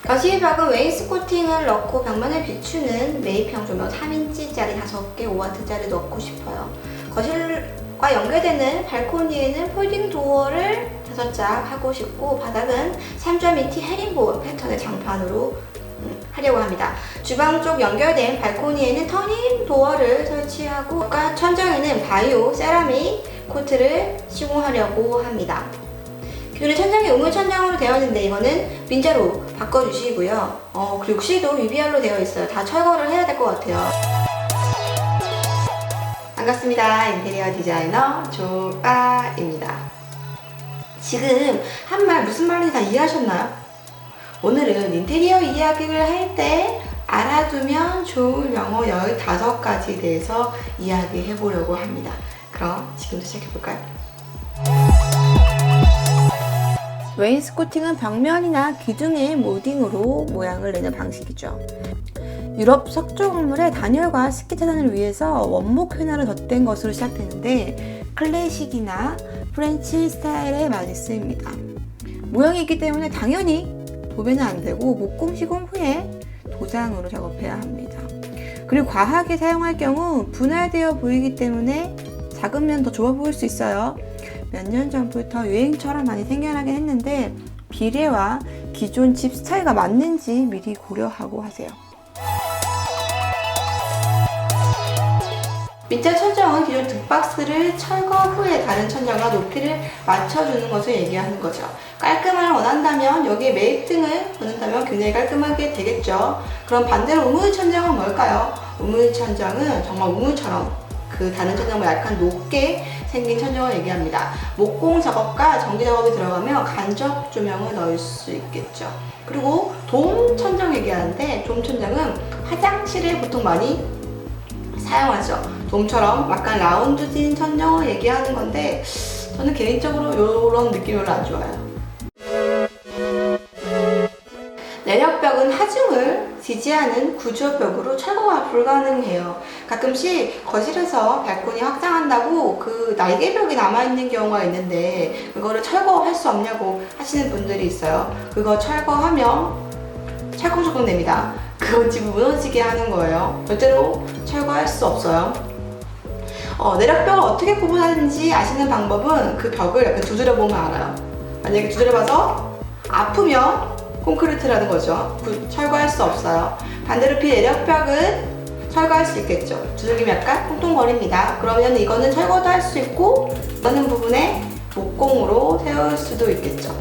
거실벽은 웨인스코팅을 넣고 벽면을 비추는 메이평 조명 3인치짜리 5개, 5W짜리 넣고 싶어요. 거실과 연결되는 발코니에는 폴딩 도어를 5짝 하고 싶고, 바닥은 3.2T 헤링본 패턴의 장판으로 하려고 합니다. 주방 쪽 연결된 발코니에는 터닝 도어를 설치하고, 천장에는 바이오 세라믹 코트를 시공하려고 합니다. 기존의 천장이 우물 천장으로 되어 있는데 이거는 민자로 바꿔주시고요. 그리고 욕실도 위비알로 되어 있어요. 다 철거를 해야 될 것 같아요. 반갑습니다. 인테리어 디자이너 조빠입니다. 지금 한 말 무슨 말인지 다 이해하셨나요? 오늘은 인테리어 이야기를 할 때 알아두면 좋은 영어 15가지에 대해서 이야기해 보려고 합니다. 그럼 지금부터 시작해 볼까요? 웨인스코팅은 벽면이나 기둥의 모딩으로 모양을 내는 방식이죠. 유럽 석조 건물의 단열과 습기 차단을 위해서 원목 퀼화를 덧댄 것으로 시작되는데, 클래식이나 프렌치 스타일에 많이 쓰입니다. 모양이 있기 때문에 당연히 도배는 안 되고 목공 시공 후에 도장으로 작업해야 합니다. 그리고 과하게 사용할 경우 분할되어 보이기 때문에 작으면 더 좋아 보일 수 있어요. 몇 년 전부터 유행처럼 많이 생겨나긴 했는데, 비례와 기존 집 스타일과 맞는지 미리 고려하고 하세요. 밑에 천정은 기존 등박스를 철거 후에 다른 천장과 높이를 맞춰주는 것을 얘기하는 거죠. 깔끔함을 원한다면 여기에 매입등을 넣는다면 굉장히 깔끔하게 되겠죠. 그럼 반대로 우물 천장은 뭘까요? 우물 천장은 정말 우물처럼 그 다른 천장보다 약간 높게 생긴 천장을 얘기합니다. 목공 작업과 전기 작업이 들어가면 간접 조명을 넣을 수 있겠죠. 그리고 돔 천장 얘기하는데, 돔 천장은 화장실에 보통 많이 사용하죠. 돔처럼 약간 라운드진 천장을 얘기하는 건데, 저는 개인적으로 이런 느낌이 별로 안 좋아요. 내력벽은 하중을 지지하는 구조벽으로 철거가 불가능해요. 가끔씩 거실에서 발코니 확장한다고 그 날개벽이 남아있는 경우가 있는데, 그거를 철거할 수 없냐고 하시는 분들이 있어요. 그거 철거하면 찰컹찰컹 됩니다. 그건 집을 무너지게 하는 거예요. 절대로 철거할 수 없어요. 내력벽을 어떻게 구분하는지 아시는 방법은 그 벽을 약간 두드려 보면 알아요. 만약에 두드려 봐서 아프면 콘크리트라는 거죠. 철거할 수 없어요. 반대로 비내력벽은 철거할 수 있겠죠. 두들기면 약간 통통거립니다. 그러면 이거는 철거도 할 수 있고, 어느 부분에 목공으로 세울 수도 있겠죠.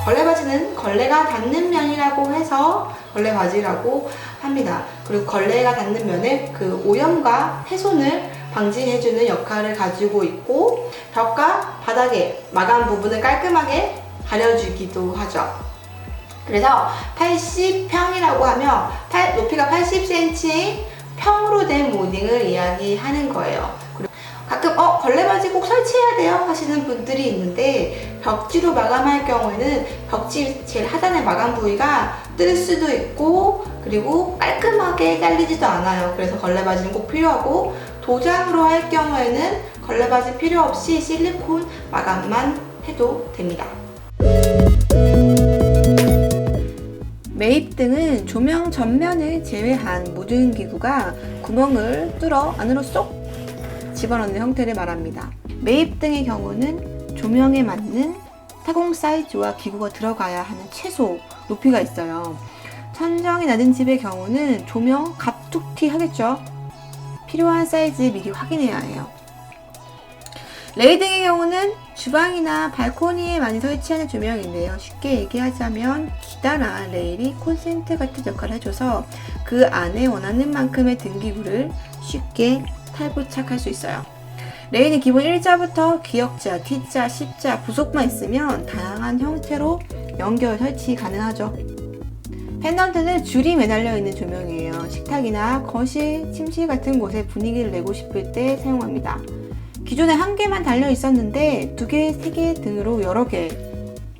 걸레바지는 걸레가 닿는 면이라고 해서 걸레바지라고 합니다. 그리고 걸레가 닿는 면에 그 오염과 훼손을 방지해주는 역할을 가지고 있고, 벽과 바닥의 마감 부분을 깔끔하게 가려주기도 하죠. 그래서 80평이라고 하면 높이가 80cm 평으로 된 모딩을 이야기하는 거예요. 그리고 가끔 걸레바지 꼭 설치해야 돼요 하시는 분들이 있는데, 벽지로 마감할 경우에는 벽지 제일 하단의 마감 부위가 뜰 수도 있고, 그리고 깔끔하게 잘리지도 않아요. 그래서 걸레바지는 꼭 필요하고, 도장으로 할 경우에는 걸레바지 필요 없이 실리콘 마감만 해도 됩니다. 매입등은 조명 전면을 제외한 모든 기구가 구멍을 뚫어 안으로 쏙 집어넣는 형태를 말합니다. 매입등의 경우는 조명에 맞는 타공 사이즈와 기구가 들어가야 하는 최소 높이가 있어요. 천정이 낮은 집의 경우는 조명 갑툭튀 하겠죠. 필요한 사이즈 미리 확인해야 해요. 레일등의 경우는 주방이나 발코니에 많이 설치하는 조명인데요. 쉽게 얘기하자면 기다란 레일이 콘센트 같은 역할을 해줘서 그 안에 원하는 만큼의 등기구를 쉽게 탈부착할 수 있어요. 레일은 기본 일자부터 기역자, T자, C자, 부속만 있으면 다양한 형태로 연결 설치 가능하죠. 펜던트는 줄이 매달려 있는 조명이에요. 식탁이나 거실, 침실 같은 곳에 분위기를 내고 싶을 때 사용합니다. 기존에 한 개만 달려 있었는데 2개, 3개 등으로 여러 개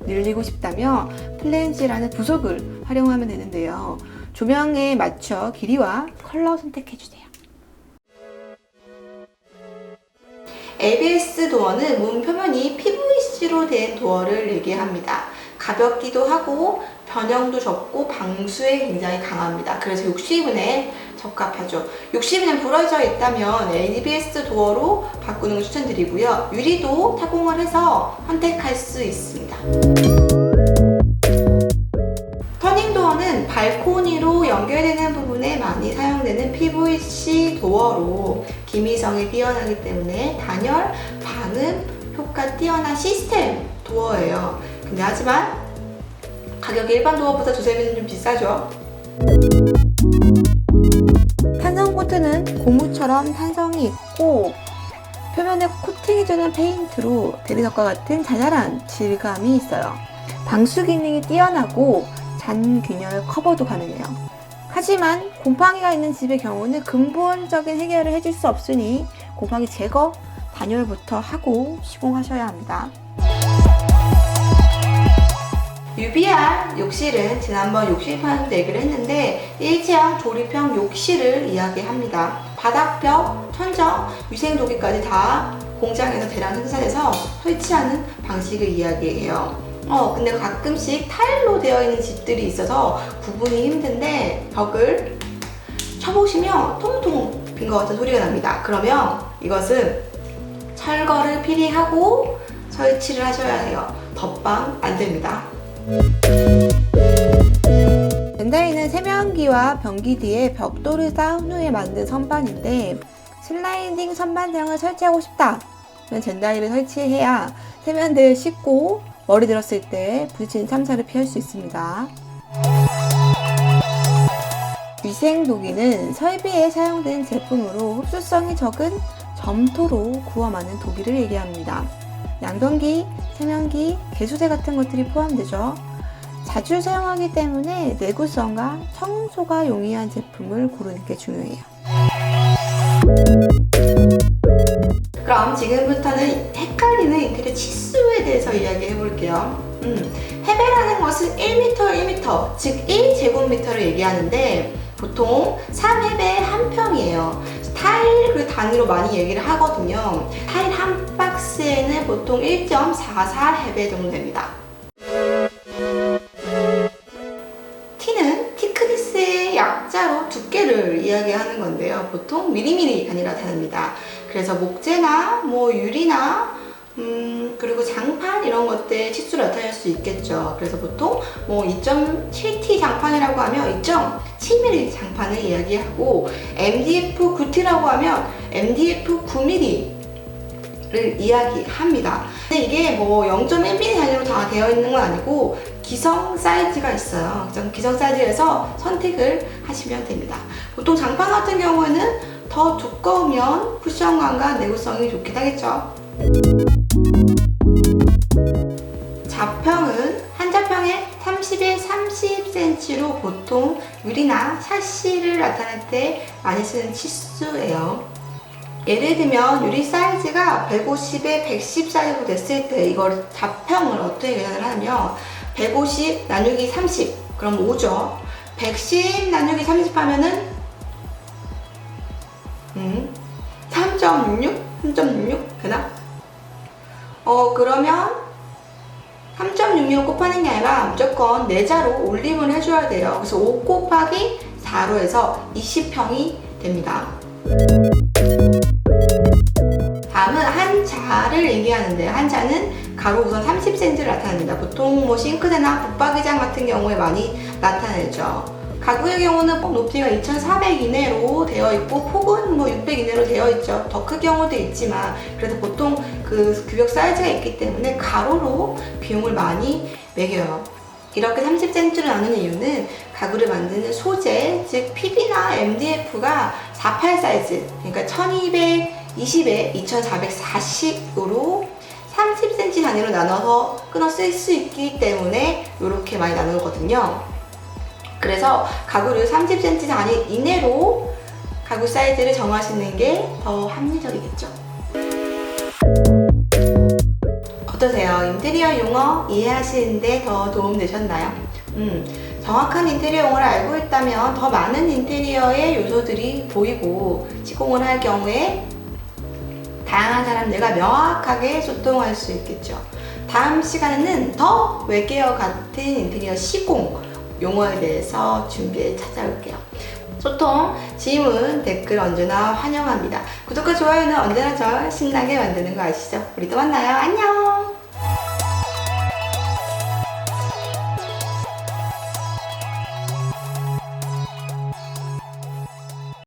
늘리고 싶다면 플랜지라는 부속을 활용하면 되는데요. 조명에 맞춰 길이와 컬러 선택해주세요. ABS 도어는 문 표면이 PVC로 된 도어를 얘기합니다. 가볍기도 하고 변형도 적고 방수에 굉장히 강합니다. 그래서 60인에 적합하죠. 60인은 부러져 있다면 ABS 도어로 바꾸는 걸 추천드리고요. 유리도 타공을 해서 선택할 수 있습니다. 터닝 도어는 발코니로 연결되는 부분에 많이 사용되는 PVC 도어로 기미성이 뛰어나기 때문에 단열, 방음 효과 뛰어난 시스템 도어예요. 근데 하지만 가격이 일반 도어보다 두세 배는 좀 비싸죠. 탄성 코트는 고무처럼 탄성이 있고 표면에 코팅해주는 페인트로 대리석과 같은 자잘한 질감이 있어요. 방수 기능이 뛰어나고 잔균열 커버도 가능해요. 하지만 곰팡이가 있는 집의 경우는 근본적인 해결을 해줄 수 없으니 곰팡이 제거, 단열부터 하고 시공하셔야 합니다. UBR 욕실은 지난번 욕실판도 얘기를 했는데 일체형 조립형 욕실을 이야기합니다. 바닥벽, 천정, 위생도기까지 다 공장에서 대량 생산해서 설치하는 방식을 이야기해요. 근데 가끔씩 타일로 되어 있는 집들이 있어서 구분이 힘든데 벽을 쳐보시면 통통 빈 것 같은 소리가 납니다. 그러면 이것은 철거를 필히 하고 설치를 하셔야 해요. 덧방 안 됩니다. 젠다이는 세면기와 변기 뒤에 벽돌을 쌓은 후에 만든 선반인데 슬라이딩 선반장을 설치하고 싶다 그러면 젠다이를 설치해야 세면대를 씻고 머리 들었을 때 부딪히는 참사를 피할 수 있습니다. 위생도기는 설비에 사용된 제품으로 흡수성이 적은 점토로 구워만은 도기를 얘기합니다. 양변기, 세면기, 개수대 같은 것들이 포함되죠. 자주 사용하기 때문에 내구성과 청소가 용이한 제품을 고르는 게 중요해요. 그럼 지금부터는 헷갈리는 인테리어 치수에 대해서 이야기해 볼게요. 해배라는 것은 1m, 1m, 즉 1제곱미터를 얘기하는데 보통 3해배 1평이에요. 타일 그 단위로 많이 얘기를 하거든요. 타일 한 박스에는 보통 1.44해배 정도 됩니다. T는 티크니스의 약자로 두께를 이야기하는 건데요. 보통 미리미리 단위로 나타납니다. 그래서 목재나 유리나 그리고 장판 이런 것들 치수를 나타낼 수 있겠죠. 그래서 보통 2.7T 장판이라고 하면 2.7mm 장판을 이야기하고 MDF 9T라고 하면 MDF 9mm를 이야기합니다. 근데 이게 0.1mm 단위로 다 되어 있는 건 아니고 기성 사이즈가 있어요. 기성 사이즈에서 선택을 하시면 됩니다. 보통 장판 같은 경우에는 더 두꺼우면 쿠션감과 내구성이 좋긴 하겠죠. 자평은 한 자평에 30에 30cm로 보통 유리나 샤시를 나타낼 때 많이 쓰는 치수예요. 예를 들면 유리 사이즈가 150에 110 사이즈로 됐을 때 이걸 자평을 어떻게 계산을 하냐면 150 나누기 30 그럼 5죠. 110 나누기 30 하면은 3.66? 3.66? 되나? 그러면 3.66을 곱하는 게 아니라 무조건 4자로 올림을 해줘야 돼요. 그래서 5 곱하기 4로 해서 20평이 됩니다. 다음은 한자를 얘기하는데요. 한자는 가로 우선 30cm를 나타냅니다. 보통 싱크대나 붙박이장 같은 경우에 많이 나타내죠. 가구의 경우는 높이가 2,400 이내로 되어 있고 폭은 600 이내로 되어 있죠. 더 큰 경우도 있지만 그래도 보통 그 규격 사이즈가 있기 때문에 가로로 비용을 많이 매겨요. 이렇게 30cm를 나누는 이유는 가구를 만드는 소재, 즉 PV나 MDF가 48 사이즈, 그러니까 1220에 2440으로 30cm 단위로 나눠서 끊어 쓸 수 있기 때문에 이렇게 많이 나누거든요. 그래서 가구를 30cm 단위 이내로 가구 사이즈를 정하시는 게 더 합리적이겠죠. 어떠세요? 인테리어 용어 이해하시는데 더 도움 되셨나요? 정확한 인테리어 용어를 알고 있다면 더 많은 인테리어의 요소들이 보이고 시공을 할 경우에 다양한 사람들과 명확하게 소통할 수 있겠죠. 다음 시간에는 더 외계어 같은 인테리어 시공 용어에 대해서 준비해 찾아올게요. 소통, 질문, 댓글 언제나 환영합니다. 구독과 좋아요는 언제나 저 신나게 만드는 거 아시죠? 우리 또 만나요. 안녕!